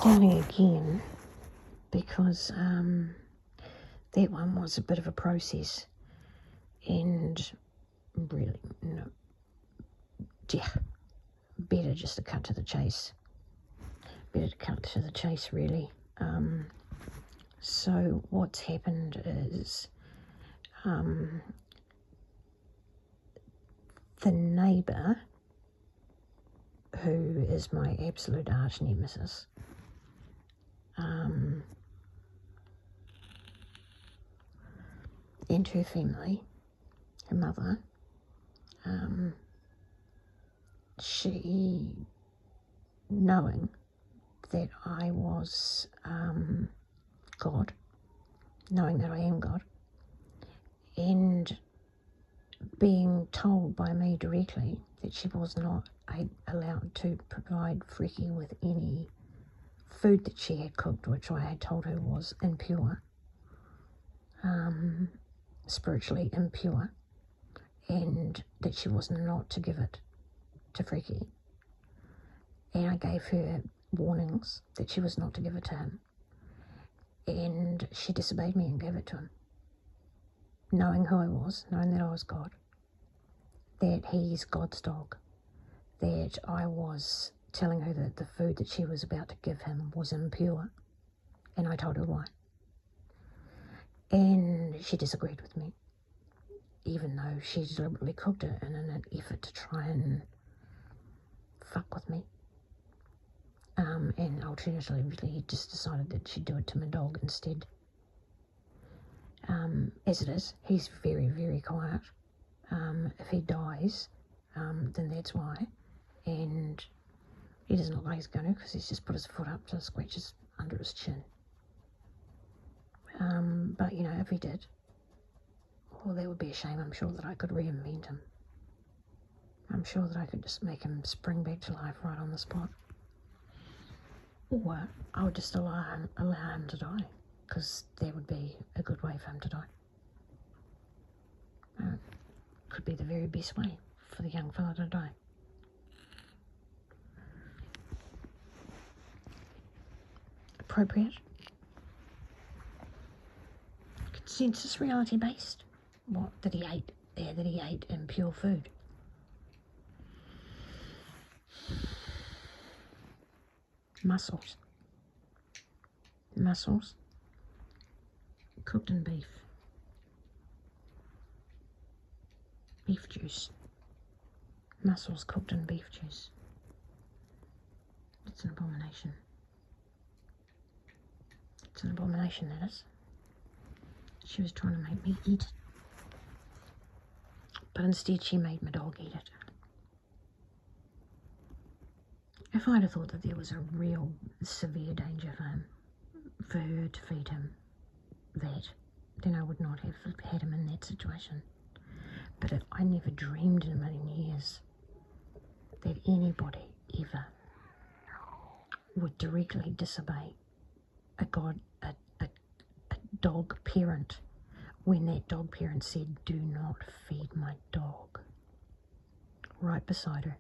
starting again because that one was a bit of a process, and really, no, yeah, better just to cut to the chase. Really. So what's happened is the neighbour, who is my absolute arch nemesis, and her family, her mother, she, knowing that I was God, knowing that I am God, and being told by me directly that she was not allowed to provide Freaky with any food that she had cooked, which I had told her was impure, spiritually impure, and that she was not to give it to Freaky. And I gave her warnings that she was not to give it to him, and she disobeyed me and gave it to him, knowing who I was, knowing that I was God, that he's God's dog, that I was telling her that the food that she was about to give him was impure, and I told her why. And she disagreed with me, even though she deliberately cooked it in an effort to try and fuck with me. And alternatively, just decided that she'd do it to my dog instead. As it is, he's very, very quiet. If he dies, then that's why. And he doesn't look like he's going to, because he's just put his foot up to scratch under his chin. But, you know, if he did, well, that would be a shame. I'm sure that I could reinvent him. I'm sure that I could just make him spring back to life right on the spot. Or I would just allow him to die, because that would be a good way for him to die. Could be the very best way for the young fella to die. Appropriate. Consensus reality based. What? That he ate impure food. Mussels, cooked in beef juice, mussels cooked in beef juice. It's an abomination. It's an abomination, that is. She was trying to make me eat it, but instead she made my dog eat it. If I'd have thought that there was a real severe danger for her to feed him that, then I would not have had him in that situation. But I never dreamed in a million years that anybody ever would directly disobey a dog parent when that dog parent said, "Do not feed my dog." Right beside her,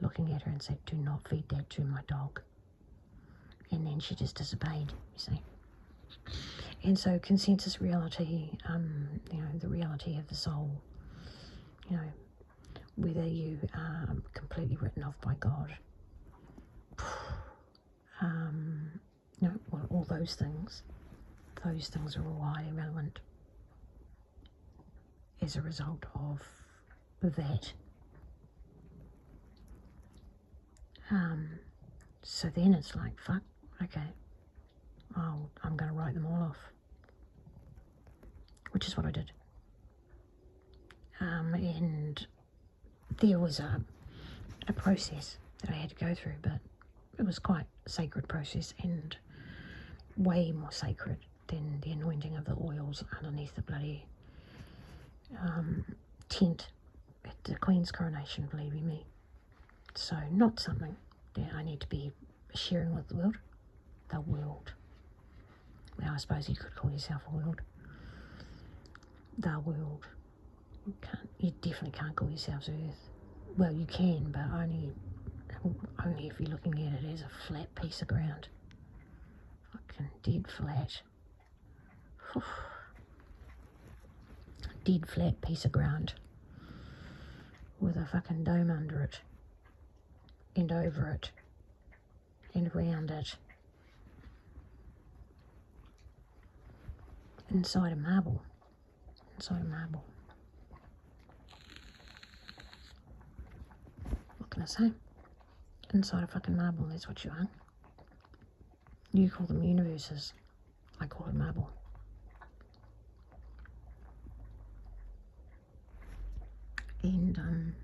looking at her and said, "Do not feed that to my dog." And then she just disobeyed, you see. And so consensus reality, the reality of the soul, whether you are completely written off by God, all those things are all highly relevant as a result of that. So then it's like, fuck, okay, I'm going to write them all off, which is what I did. And there was a process that I had to go through, but it was quite a sacred process, and way more sacred than the anointing of the oils underneath the bloody tent at the Queen's coronation, believe you me. So not something that I need to be sharing with the world. The world. Well, I suppose you could call yourself a world. The world. You definitely can't call yourselves Earth. Well, you can, but only only if you're looking at it as a flat piece of ground. Fucking dead flat. Dead flat piece of ground with a fucking dome under it and over it and around it, inside a marble. What can I say? Inside a fucking marble, that's what you are. You call them universes, I call it marble. And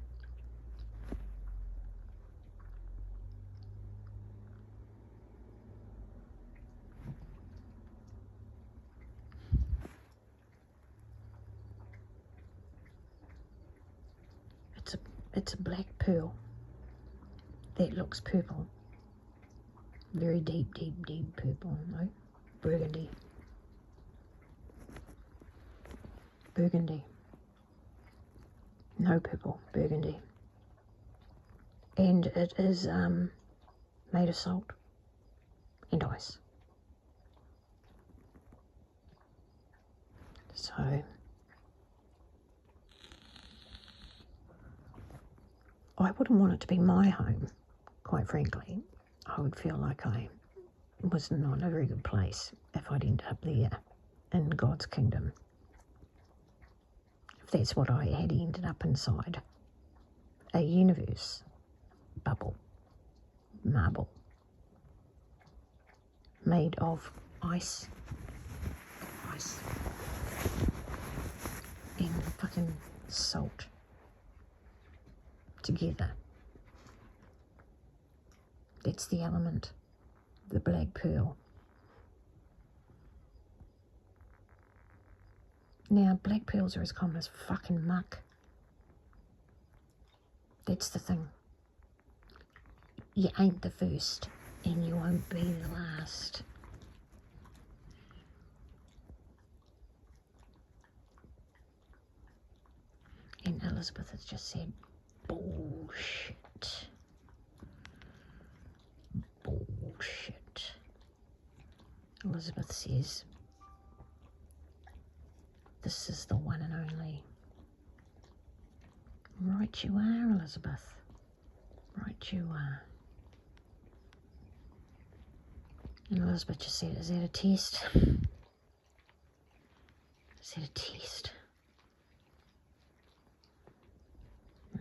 it's a black pearl that looks purple. Very deep purple, no? Burgundy. No purple, burgundy. And it is made of salt and ice. So I wouldn't want it to be my home, quite frankly. I would feel like I was not in a very good place if I'd end up there in God's kingdom. If that's what I had ended up inside. A universe, bubble, marble, made of ice, and fucking salt together. That's the element, the black pearl. Now, black pearls are as common as fucking muck. That's the thing. You ain't the first, and you won't be the last. And Elizabeth has just said, bullshit. Elizabeth says, this is the one and only. Right you are, Elizabeth. Right you are. And Elizabeth just said, is that a test? Is that a test?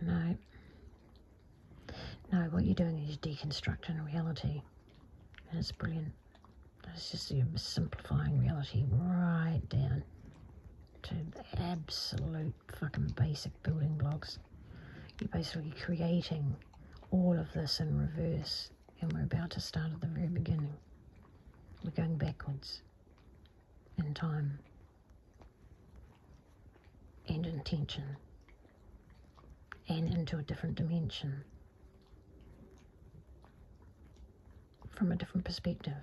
No. No, what you're doing is deconstructing reality. And it's brilliant. It's just you're simplifying reality right down to the absolute fucking basic building blocks. You're basically creating all of this in reverse, and we're about to start at the very beginning. We're going backwards in time and intention and into a different dimension from a different perspective.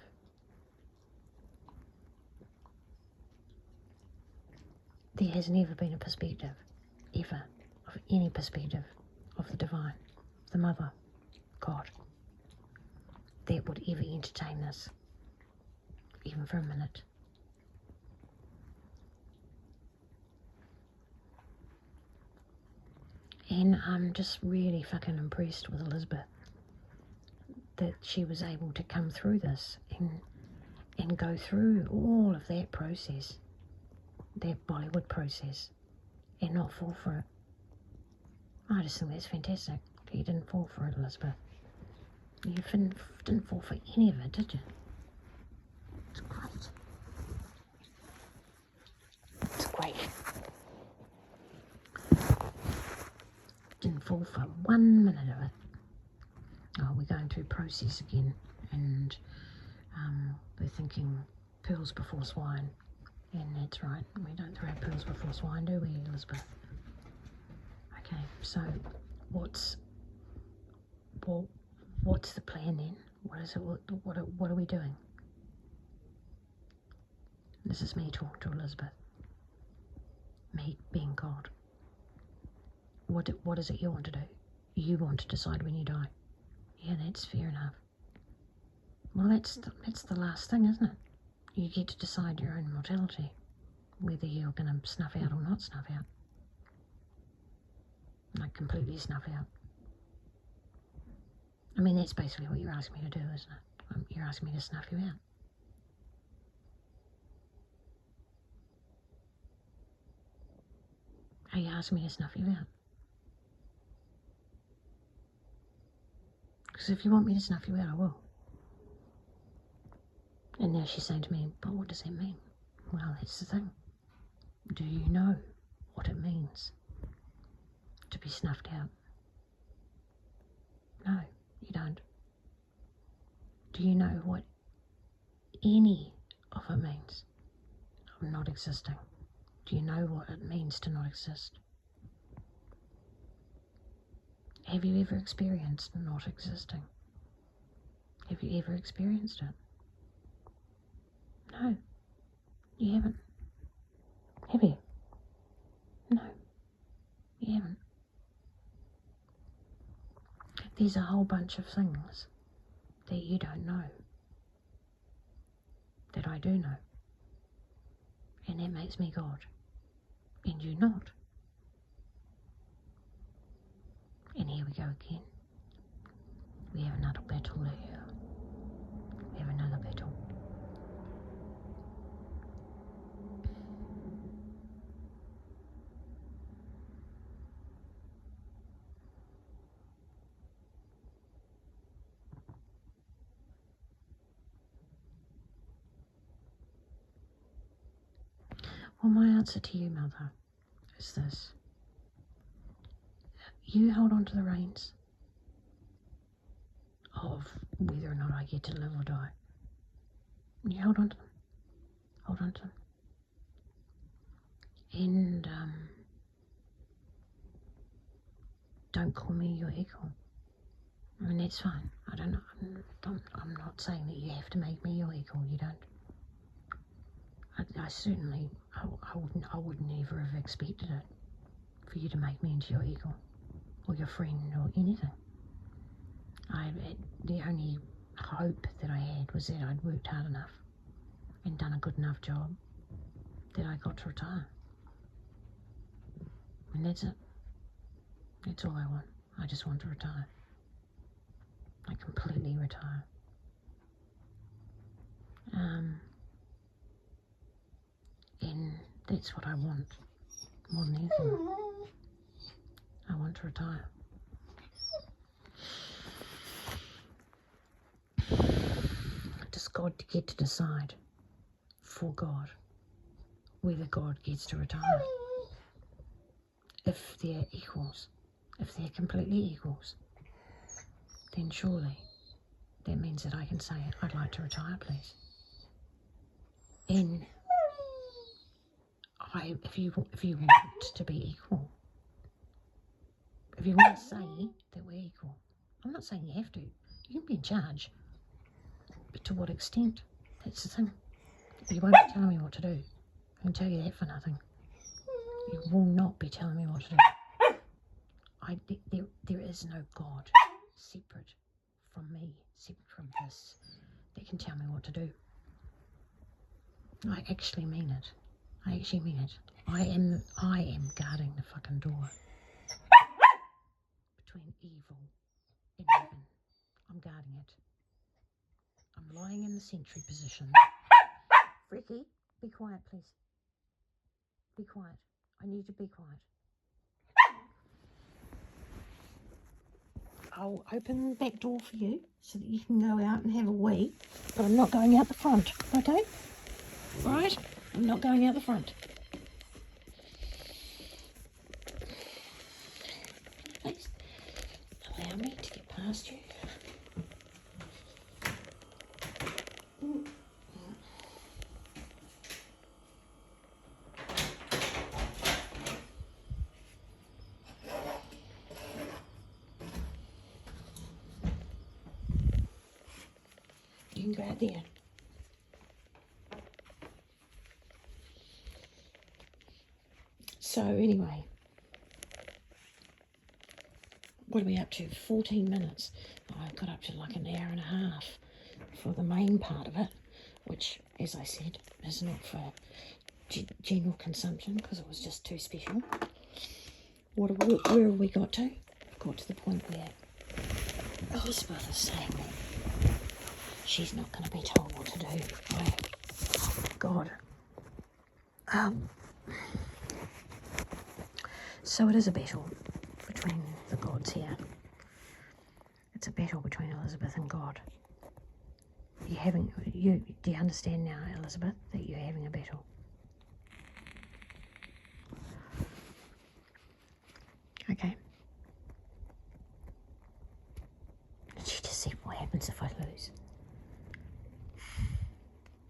There has never been a perspective, ever, of any perspective of the divine, the mother, God, that would ever entertain this, even for a minute. And I'm just really fucking impressed with Elizabeth, that she was able to come through this and go through all of that process, that Bollywood process, and not fall for it. I just think that's fantastic. You didn't fall for it, Elizabeth. You didn't fall for any of it, did you? It's great. It's great. Didn't fall for 1 minute of it. Oh, we're going through process again, and we're thinking pearls before swine. And that's right, we don't throw pearls before swine, do we, Elizabeth? Okay, so what's the plan then? What is it? What are we doing? This is me talking to Elizabeth. Me being God. What is it you want to do? You want to decide when you die. Yeah, that's fair enough. Well, that's the last thing, isn't it? You get to decide your own mortality, whether you're going to snuff out or not snuff out. Like, completely snuff out. I mean, that's basically what you're asking me to do, isn't it? You're asking me to snuff you out. Are you asking me to snuff you out? Because if you want me to snuff you out, I will. And now she's saying to me, but what does that mean? Well, that's the thing. Do you know what it means to be snuffed out? No, you don't. Do you know what any of it means? Of not existing. Do you know what it means to not exist? Have you ever experienced not existing? Have you ever experienced it? No, you haven't. Have you? No, you haven't. There's a whole bunch of things that you don't know, that I do know. And that makes me God, and you not. And here we go again. We have another battle here. We have another battle. Well, my answer to you, Mother, is this. You hold on to the reins of whether or not I get to live or die. You hold on to them. Hold on to them. And don't call me your equal. I mean, that's fine. I'm not saying that you have to make me your equal. You don't. I certainly, I wouldn't ever have expected it for you to make me into your equal or your friend or anything. The only hope that I had was that I'd worked hard enough and done a good enough job that I got to retire. And that's it. That's all I want. I just want to retire. I completely retire. And that's what I want more than anything. I want to retire. Does God get to decide for God whether God gets to retire? If they're equals, if they're completely equals, then surely that means that I can say, I'd like to retire, please. And if you want to be equal, if you want to say that we're equal, I'm not saying you have to. You can be in charge. But to what extent? That's the thing. You won't be telling me what to do. I can tell you that for nothing. You will not be telling me what to do. There is no God separate from me, separate from this, that can tell me what to do. I actually mean it. I actually mean it. I am guarding the fucking door between evil and heaven. I'm guarding it. I'm lying in the sentry position. Ricky, be quiet, please. Be quiet. I need you to be quiet. I'll open the back door for you so that you can go out and have a wee, but I'm not going out the front, okay? Right? I'm not going out the front. Please allow me to get past you. You can go out there. So anyway, what are we up to? 14 minutes. I got up to like an hour and a half for the main part of it, which, as I said, is not for general consumption because it was just too special. Where have we got to? Got to the point where Elizabeth is saying that she's not going to be told what to do. God. So it is a battle between the gods here. It's a battle between Elizabeth and God. Do you understand now, Elizabeth, that you're having a battle? Okay. And she just said, what happens if I lose?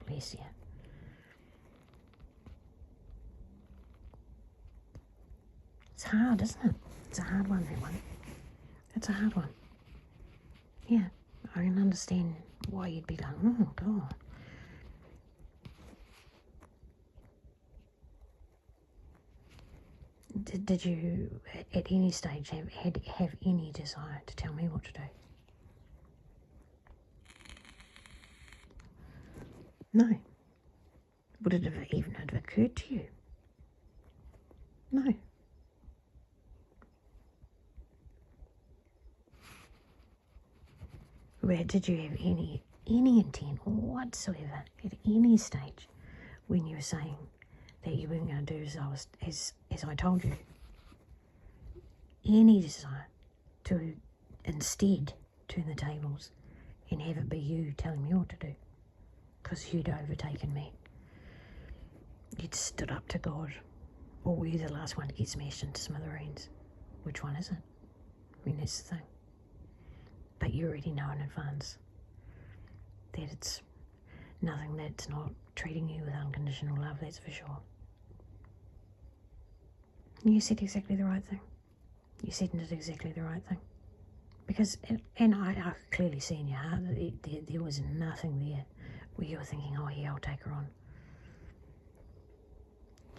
Bless you. It's hard, isn't it? It's a hard one, that one. It's a hard one. Yeah, I can understand why you'd be like, oh, God. Did you, at any stage, have any desire to tell me what to do? No. Would it have even have occurred to you? No. Where did you have any intent whatsoever at any stage when you were saying that you weren't going to do as I told you? Any desire to instead turn the tables and have it be you telling me what to do? Because you'd overtaken me. You'd stood up to God. Or were you the last one to get smashed into smithereens? Which one is it? I mean, that's the thing. But you already know in advance that it's nothing that's not treating you with unconditional love, that's for sure. You said exactly the right thing. You said and did exactly the right thing. Because, and I clearly see in your heart that there was nothing there where you were thinking, oh yeah, I'll take her on.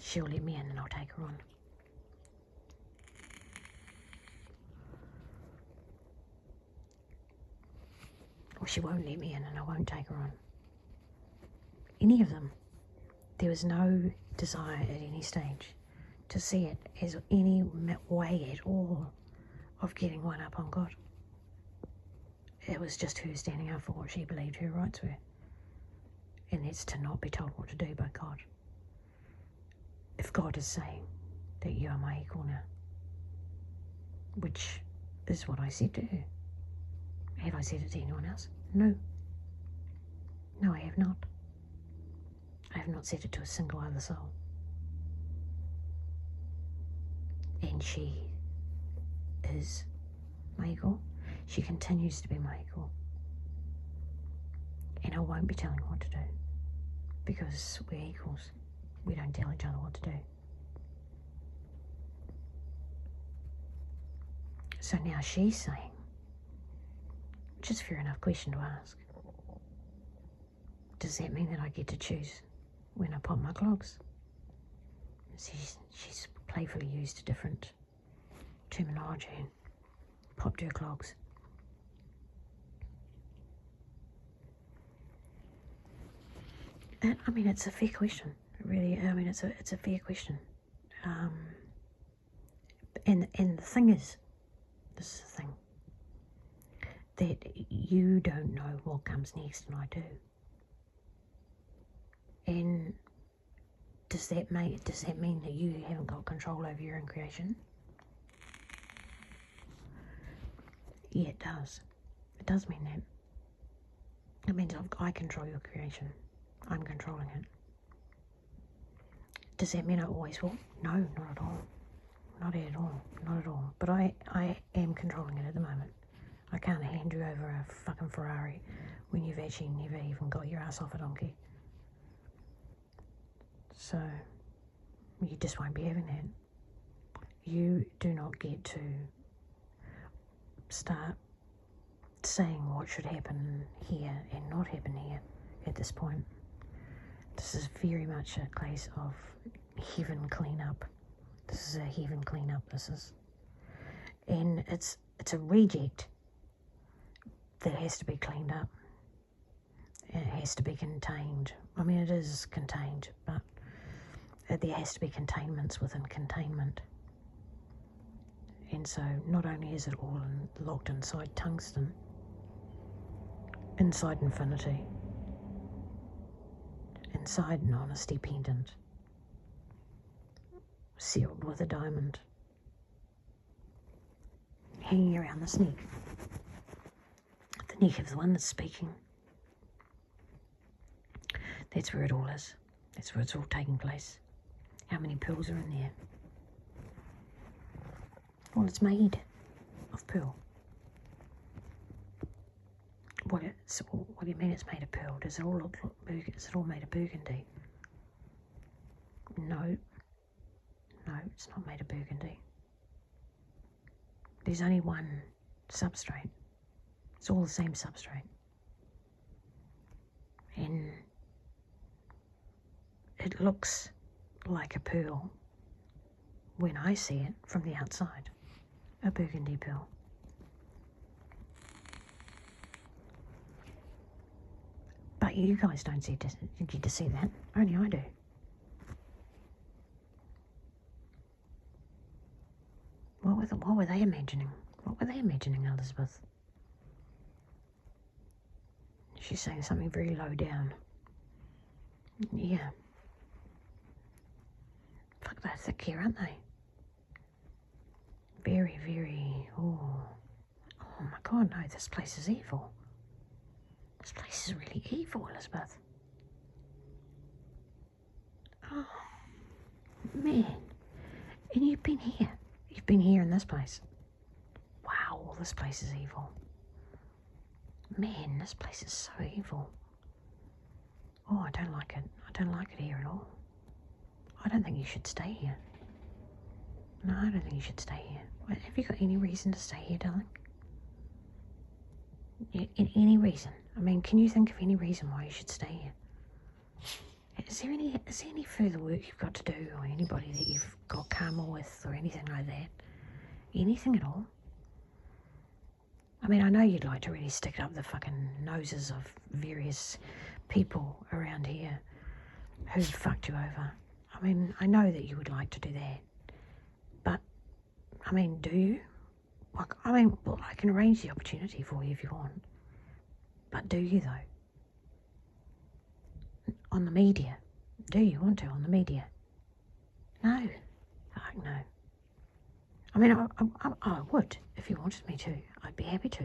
She'll let me in and I'll take her on. Or she won't let me in and I won't take her on. Any of them. There was no desire at any stage to see it as any way at all of getting one up on God. It was just her standing up for what she believed her rights were. And that's to not be told what to do by God. If God is saying that you are my equal now, which is what I said to her. Have I said it to anyone else? No. No, I have not. I have not said it to a single other soul. And she is my equal. She continues to be my equal. And I won't be telling her what to do. Because we're equals. We don't tell each other what to do. So now she's saying, which is a fair enough question to ask, does that mean that I get to choose when I pop my clogs? She's playfully used a different terminology and popped her clogs. And, I mean, it's a fair question. Really, I mean, it's a fair question. And the thing is, this is the thing, that you don't know what comes next, and I do. And does that mean that you haven't got control over your own creation? Yeah, it does. It does mean that. It means I control your creation. I'm controlling it. Does that mean I always will? No, not at all. Not at all. Not at all. But I am controlling it at the moment. I can't hand you over a fucking Ferrari when you've actually never even got your ass off a donkey. So, you just won't be having that. You do not get to start saying what should happen here and not happen here at this point. This is very much a case of heaven cleanup. This is a heaven cleanup, this is. And it's a reject that has to be cleaned up. And it has to be contained. I mean, it is contained, but there has to be containments within containment. And so not only is it all locked inside tungsten, inside infinity, inside an honesty pendant, sealed with a diamond, hanging around this neck, the neck of the one that's speaking. That's where it all is. That's where it's all taking place. How many pearls are in there? Well, it's made of pearl. What do you mean it's made of pearl? Does it all look is it all made of burgundy? No, it's not made of burgundy. There's only one substrate. It's all the same substrate. And it looks like a pearl when I see it from the outside, a burgundy pearl. But you guys don't get to see that, only I do. What were they imagining? What were they imagining, Elizabeth? She's saying something very low down. Yeah. Fuck, they're thick here, aren't they? Very, very, oh my God, no, this place is evil. This place is really evil, Elizabeth. Oh, man. And you've been here. You've been here in this place. Wow, this place is evil. Man, this place is so evil. Oh, I don't like it. I don't like it here at all. I don't think you should stay here. No, I don't think you should stay here. Have you got any reason to stay here, darling? Any reason? I mean, can you think of any reason why you should stay here? Is there any further work you've got to do, or anybody that you've got karma with, or anything like that? Anything at all? I mean, I know you'd like to really stick it up the fucking noses of various people around here who've fucked you over. I mean, I know that you would like to do that. But, I mean, do you? Like, I mean, well, I can arrange the opportunity for you if you want. But do you, though? On the media. Do you want to on the media? No. Fuck no. I mean, I would if you wanted me to. I'd be happy to.